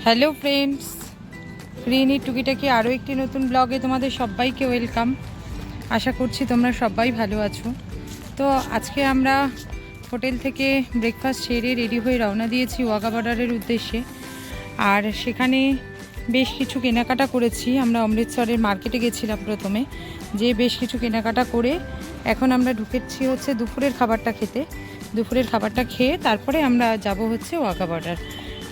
Hello friends, Rini টুকিটাকি আরও একটি নতুন ব্লগে তোমাদের সবাইকে ওয়েলকাম। আশা করছি তোমরা সবাই ভালো আছো। তো আজকে আমরা হোটেল থেকে ব্রেকফাস্ট সেরে রেডি হয়ে রওনা দিয়েছি ওয়াঘা বর্ডারের উদ্দেশ্যে। আর সেখানে বেশ কিছু কেনাকাটা করেছি। আমরা অমৃতসরের মার্কেটে গেছিলাম প্রথমে, যে বেশ কিছু কেনাকাটা করে এখন আমরা ঢুকেছি হচ্ছে দুপুরের খাবারটা খেতে। দুপুরের খাবারটা খেয়ে তারপরে আমরা যাব হচ্ছে ওয়াঘা বর্ডার।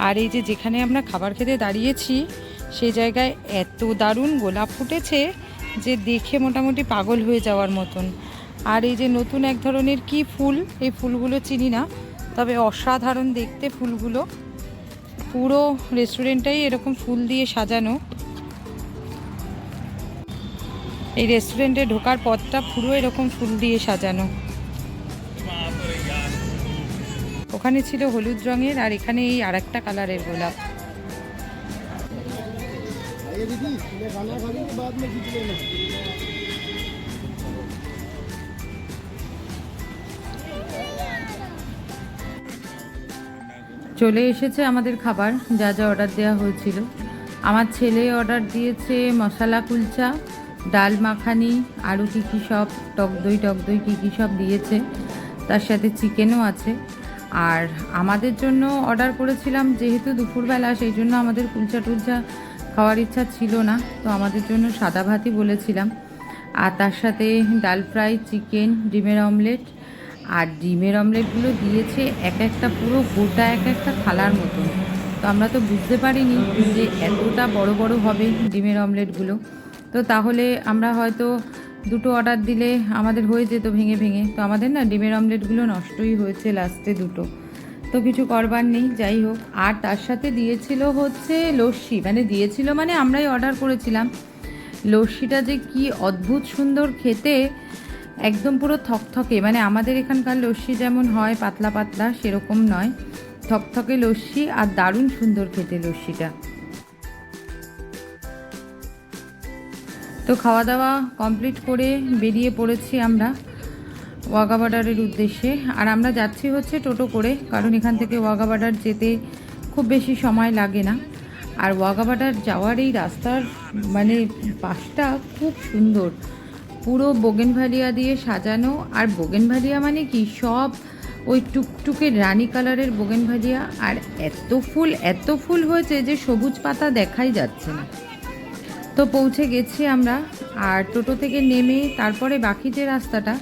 আর এই যে যেখানে আমরা খাবার খেতে দাঁড়িয়েছি সেই জায়গায় এত দারুণ গোলাপ ফুটেছে যে দেখে মোটামুটি পাগল হয়ে যাওয়ার মতন। আর এই যে নতুন এক ধরনের কি ফুল, এই ফুলগুলো চিনি না, তবে অসাধারণ দেখতে ফুলগুলো। পুরো রেস্টুরেন্টটাই এরকম ফুল দিয়ে সাজানো। এই রেস্টুরেন্টে ঢোকার পথটা পুরো এরকম ফুল দিয়ে সাজানো। ওখানে ছিল হলুদ রঙের, আর এখানে এই আরেকটা কালারের গোলাপ। চলে এসেছে আমাদের খাবার, যা যা অর্ডার দেওয়া হয়েছিল। আমার ছেলে অর্ডার দিয়েছে মশলা কুলচা, ডাল মাখানি, আরও কী কী সব, টক দই কী কী সব দিয়েছে, তার সাথে চিকেনও আছে। আর আমাদের জন্য অর্ডার করেছিলাম, যেহেতু দুপুরবেলা, সেই জন্য আমাদের কুলচা টুলচা খাওয়ার ইচ্ছা ছিল না, তো আমাদের জন্য সাদা ভাতই বলেছিলাম। আর তার সাথে ডাল ফ্রাই, চিকেন, ডিমের অমলেট। আর ডিমের অমলেটগুলো দিয়েছে এক একটা পুরো গোটা এক একটা থালার মতন। তো আমরা তো বুঝতে পারিনি যে এতটা বড় বড় হবে ডিমের অমলেটগুলো। তো তাহলে আমরা হয়তো দুটো অর্ডার দিলে আমাদের হয়ে যেত ভেঙে ভেঙে। তো আমাদের না ডিমের অমলেটগুলো নষ্টই হয়েছে লাস্টে দুটো। তো কিছু করবার নেই, যাই হোক। আর তার সাথে দিয়েছিল হচ্ছে লস্যি, মানে আমরাই অর্ডার করেছিলাম। লস্যিটা যে কি অদ্ভুত সুন্দর খেতে, একদম পুরো থকথকে, মানে আমাদের এখানকার লস্যি যেমন হয় পাতলা পাতলা, সেরকম নয়, থকথকে লস্যি। আর দারুণ সুন্দর খেতে লস্যিটা। তো খাওয়া দাওয়া কমপ্লিট করে বেরিয়ে পড়েছি আমরা ওয়াঘা বর্ডারের উদ্দেশ্যে। আর আমরা যাচ্ছি হচ্ছে টোটো করে, কারণ এখান থেকে ওয়াঘা বর্ডার যেতে খুব বেশি সময় লাগে না। আর ওয়াঘা বর্ডার যাওয়ার এই রাস্তার পাশটা খুব সুন্দর, পুরো বোগেনভ্যালিয়া দিয়ে সাজানো। আর বোগেনভ্যালিয়া মানে কি, সব ওই টুকটুকে রানী কালারের বোগেনভ্যালিয়া। আর এত ফুল হয়েছে যে সবুজ পাতা দেখাই যাচ্ছে না। তো পৌঁছে গেছি আমরা। আর টোটো থেকে নেমে তারপরে বাকি যে রাস্তাটা,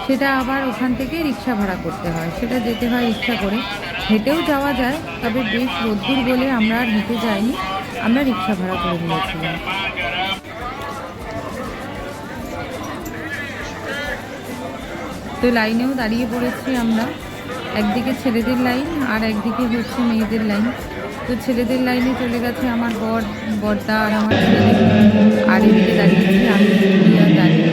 সেটা আবার ওখান থেকে রিক্সা ভাড়া করতে হয়, সেটা যেতে হয় রিক্সা করে। হেঁটেও যাওয়া যায়, তবে বেশ রোদ্দুর বলে আমরা আর হেঁটে যাইনি, আমরা রিক্সা ভাড়া করে নিয়েছিলাম। তো লাইনেও দাঁড়িয়ে পড়েছি আমরা, একদিকে ছেলেদের লাইন আর একদিকে হচ্ছে মেয়েদের লাইন। তো ছেলেদের লাইনে চলে গেছে আমার বড়দা আর আমার ছেলে, আর এদিকে দাঁড়িয়েছি আমি আর দাঁড়িয়ে।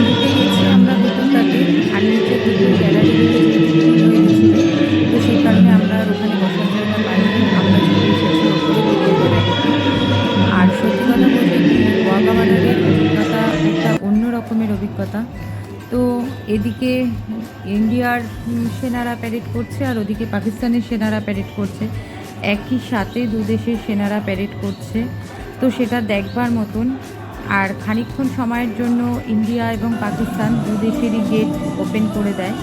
ঢুকে গেছি আমরা ভেতরটাতে। আর নিচে দুটো গ্যালারি হয়ে গেছিল, তো সেই কারণে আমরা আর ওখানে বসার জায়গা পাইনি, আমরা চলে এসেছি ওপরে দিকের গ্যালারিতে। আর সত্যি কথা বলতে কি, ওয়াঘা বর্ডারের অভিজ্ঞতা একটা অন্য রকমের অভিজ্ঞতা। তো এদিকে ইন্ডিয়ার সেনারা প্যারেড করছে, আর ওদিকে পাকিস্তানের সেনারা প্যারেড করছে, একই সাথে দু দেশের সেনারা প্যারেড করছে। তো সেটা দেখবার মতন। আর খানিকক্ষণ সময়ের জন্য ইন্ডিয়া এবং পাকিস্তান দু দেশেরই গেট ওপেন করে দেয়,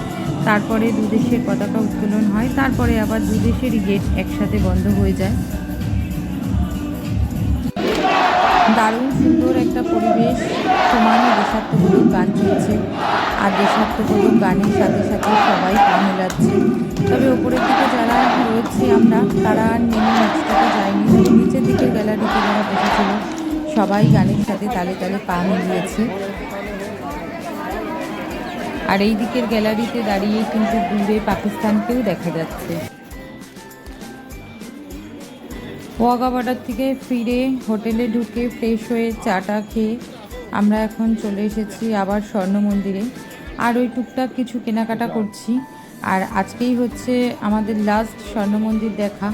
তারপরে দু দেশের পতাকা উত্তোলন হয়, তারপরে আবার দু দেশেরই গেট একসাথে বন্ধ হয়ে যায়। দারুণ সুন্দর একটা পরিবেশ, সমানে দেশাত্মবোধক গান চলছে। আর দেশাত্মবোধক গানের সাথে সাথে সবাই পা মেলাচ্ছে। তবে ওপরের দিকে যারা রয়েছে আমরা, তারা নেমে নিচটাতে যায়নি, তবে নিচের দিকের গ্যালারিতে যারা বসেছিল সবাই গানের সাথে তালে তালে পা মিলিয়েছে। আর এই দিকের গ্যালারিতে দাঁড়িয়ে কিন্তু দূরে পাকিস্তানকেও দেখা যাচ্ছে। ওয়াঘা বর্ডার থেকে ফিরে হোটেলে ঢুকে ফ্রেশ হয়ে চাটা খেয়ে আমরা এখন চলে এসেছি আবার স্বর্ণ মন্দিরে। আর ওই টুকটাক কিছু কেনাকাটা করছি। আর আজকেই হচ্ছে আমাদের লাস্ট স্বর্ণ মন্দির দেখা।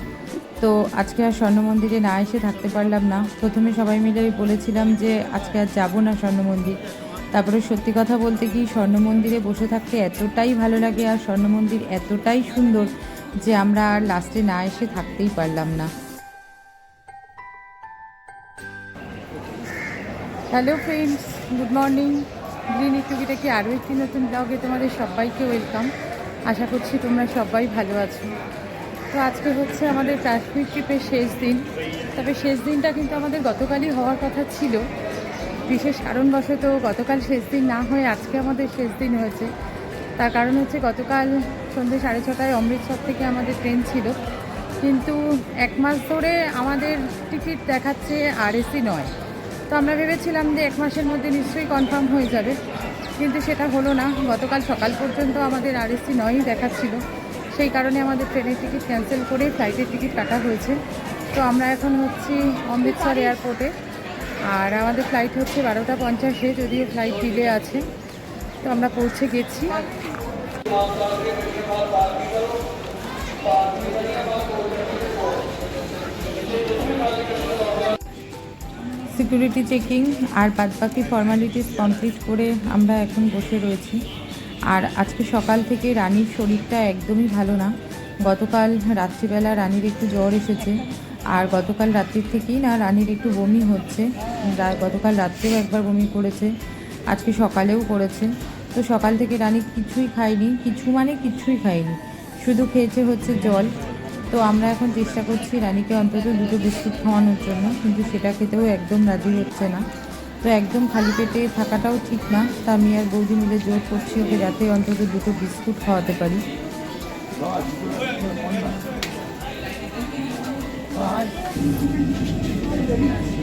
তো আজকে আর স্বর্ণ মন্দিরে না এসে থাকতে পারলাম না। প্রথমে সবাই মিলে বলেছিলাম যে আজকে আর যাবো না স্বর্ণ মন্দির, তারপরে সত্যি কথা বলতে কি স্বর্ণ মন্দিরে বসে থাকতে এতটাই ভালো লাগে, আর স্বর্ণ মন্দির এতটাই সুন্দর যে আমরা আর লাস্টে না এসে থাকতেই পারলাম না। Hello friends, good morning. Green টুকিটাকে আরও একটি নতুন ব্লগে তোমাদের সবাইকে ওয়েলকাম। আশা করছি তোমরা সবাই ভালো আছো। তো আজকে হচ্ছে আমাদের কাশ্মীর ট্রিপের শেষ দিন। তবে শেষ দিনটা কিন্তু আমাদের গতকালই হওয়ার কথা ছিল, বিশেষ কারণবশত গতকাল শেষ দিন না হয়ে আজকে আমাদের শেষ দিন হয়েছে। তার কারণ হচ্ছে গতকাল সন্ধ্যে 6:30 অমৃতসর থেকে আমাদের ট্রেন ছিল, কিন্তু 1 মাস ধরে আমাদের টিকিট দেখাচ্ছে আরএসি নয়। তো আমরা ভেবেছিলাম যে 1 মাসের মধ্যে নিশ্চয়ই কনফার্ম হয়ে যাবে, কিন্তু সেটা হলো না। গতকাল সকাল পর্যন্ত আমাদের আরএসি নয়ই দেখাচ্ছিল, সেই কারণে আমাদের ট্রেনের টিকিট ক্যান্সেল করে ফ্লাইটের টিকিট কাটা হয়েছে। তো আমরা এখন হচ্ছি অমৃতসর এয়ারপোর্টে, আর আমাদের ফ্লাইট হচ্ছে 12:50, যদিও ফ্লাইট ডিলে আছে। তো আমরা পৌঁছে গেছি। সিকিউরিটি চেকিং আর বাদবাকি ফর্মালিটিস কমপ্লিট করে আমরা এখন বসে রয়েছি। আর আজকে সকাল থেকে রানীর শরীরটা একদমই ভালো না। গতকাল রাত্রিবেলা রানীর একটু জ্বর এসেছে, আর গতকাল রাত্রির থেকেই না রানীর একটু বমি হচ্ছে। গতকাল রাত্রেও একবার বমি করেছে, আজকে সকালেও করেছে। তো সকাল থেকে রানী কিছুই খায়নি, কিছুই খায়নি, শুধু খেয়েছে হচ্ছে জল। তো আমরা এখন চেষ্টা করছি রানীকে অন্তত 2টো বিস্কুট খাওয়ানোর জন্য, কিন্তু সেটা খেতেও একদম রাজি হচ্ছে না। তো একদম খালি পেটে থাকাটাও ঠিক না, তা আমি আর বৌদি মিলে জোর করছি ওকে যাতে অন্তত 2টো বিস্কুট খাওয়াতে পারি।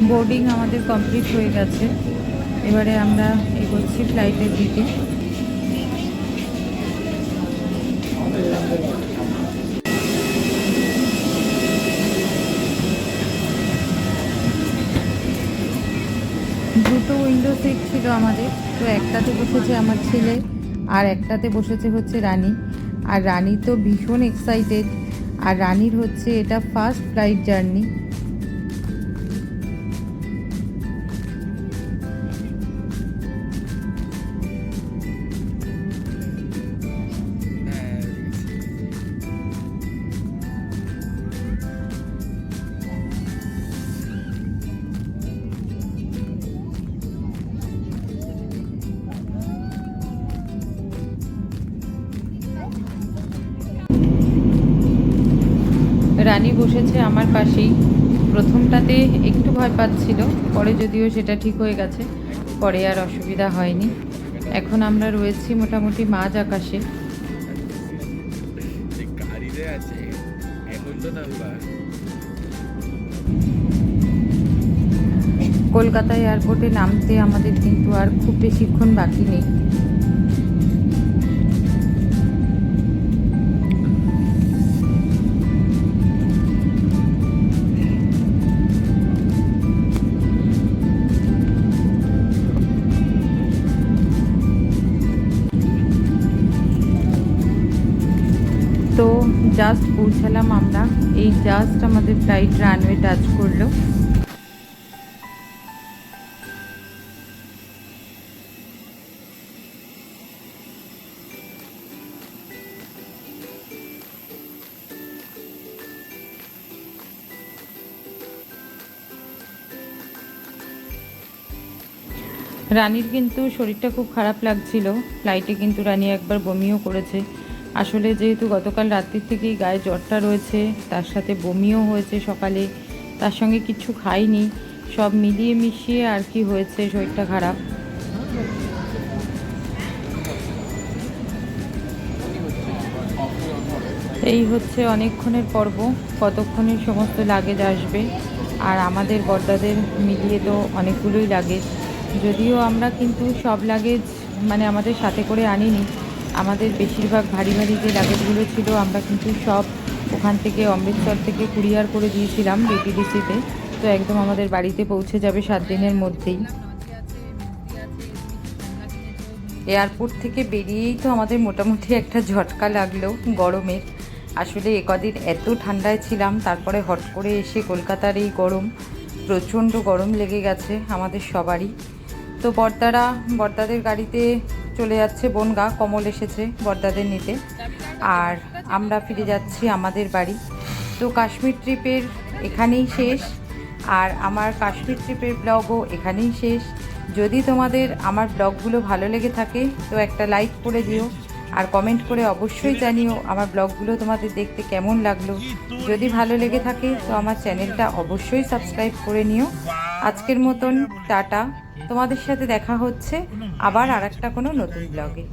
বোর্ডিং আমাদের কমপ্লিট হয়ে গেছে, এবারে আমরা এগোচ্ছি ফ্লাইটের দিকে। দুটো উইন্ডো সিট ছিল আমাদের, তো একটাতে বসেছে আমার ছেলে আর একটাতে বসেছে হচ্ছে রানী। আর রানী তো ভীষণ এক্সাইটেড, আর রানীর হচ্ছে এটা ফার্স্ট ফ্লাইট জার্নি। রানী বসেছে আমার পাশেই। প্রথমটাতে একটু ভয় পাচ্ছিল, পরে যদিও সেটা ঠিক হয়ে গেছে, পরে আর অসুবিধা হয়নি। এখন আমরা রয়েছি মোটামুটি মাঝ আকাশে। কলকাতা এয়ারপোর্টে নামতে আমাদের কিন্তু আর খুব বেশিক্ষণ বাকি নেই। তো জাস্ট পৌঁছালাম আমরা, এই জাস্ট আমাদের ফ্লাইট রানওয়ে টাচ করলো। রানীর কিন্তু শরীরটা খুব খারাপ লাগছিল, ফ্লাইটে কিন্তু রানী একবার বমিও করেছে। আসলে যেহেতু গতকাল রাত্রির থেকেই গায়ে জ্বরটা রয়েছে, তার সাথে বমিও হয়েছে সকালে, তার সঙ্গে কিছু খাইনি, সব মিলিয়ে মিশিয়ে আর কি হয়েছে শরীরটা খারাপ। এই হচ্ছে অনেকক্ষণের পর্ব, কতক্ষণের সমস্ত লাগেজ আসবে। আর আমাদের বড়দাদের মিলিয়ে তো অনেকগুলোই লাগেজ, যদিও আমরা কিন্তু সব লাগেজ মানে আমাদের সাথে করে আনিনি। আমাদের বেশিরভাগ ভারী ভারী যে লাগেজগুলো ছিল আমরা কিন্তু সব ওখান থেকে অমৃতসর থেকে কুরিয়ার করে দিয়েছিলাম ডিটিডিসিতে। তো একদম আমাদের বাড়িতে পৌঁছে যাবে 7 দিনের মধ্যেই। এয়ারপোর্ট থেকে বেরিয়েই তো আমাদের মোটামুটি একটা ঝটকা লাগলো গরমের। আসলে একদিন এত ঠান্ডায় ছিলাম, তারপরে হট করে এসে কলকাতার এই গরম, প্রচণ্ড গরম লেগে গেছে আমাদের সবারই। তো তো বর্দাদের গাড়িতে চলে যাচ্ছে বনগা, কমল এসেছে বর্দাদের নিতে, আর আমরা ফিরে যাচ্ছি আমাদের বাড়ি। তো কাশ্মীর ট্রিপের এখানেই শেষ, আর আমার কাশ্মীর ট্রিপের ব্লগও এখানেই শেষ। যদি তোমাদের আমার ব্লগগুলো ভালো লেগে থাকে তো একটা লাইক করে দিও, আর কমেন্ট করে অবশ্যই জানিও আমার ব্লগগুলো তোমাদের দেখতে কেমন লাগলো। যদি ভালো লেগে থাকে তো আমার চ্যানেলটা অবশ্যই সাবস্ক্রাইব করে নিও। আজকের মতন টাটা, তোমাদের সাথে দেখা হচ্ছে আবার আরেকটা কোনো নতুন ব্লগে।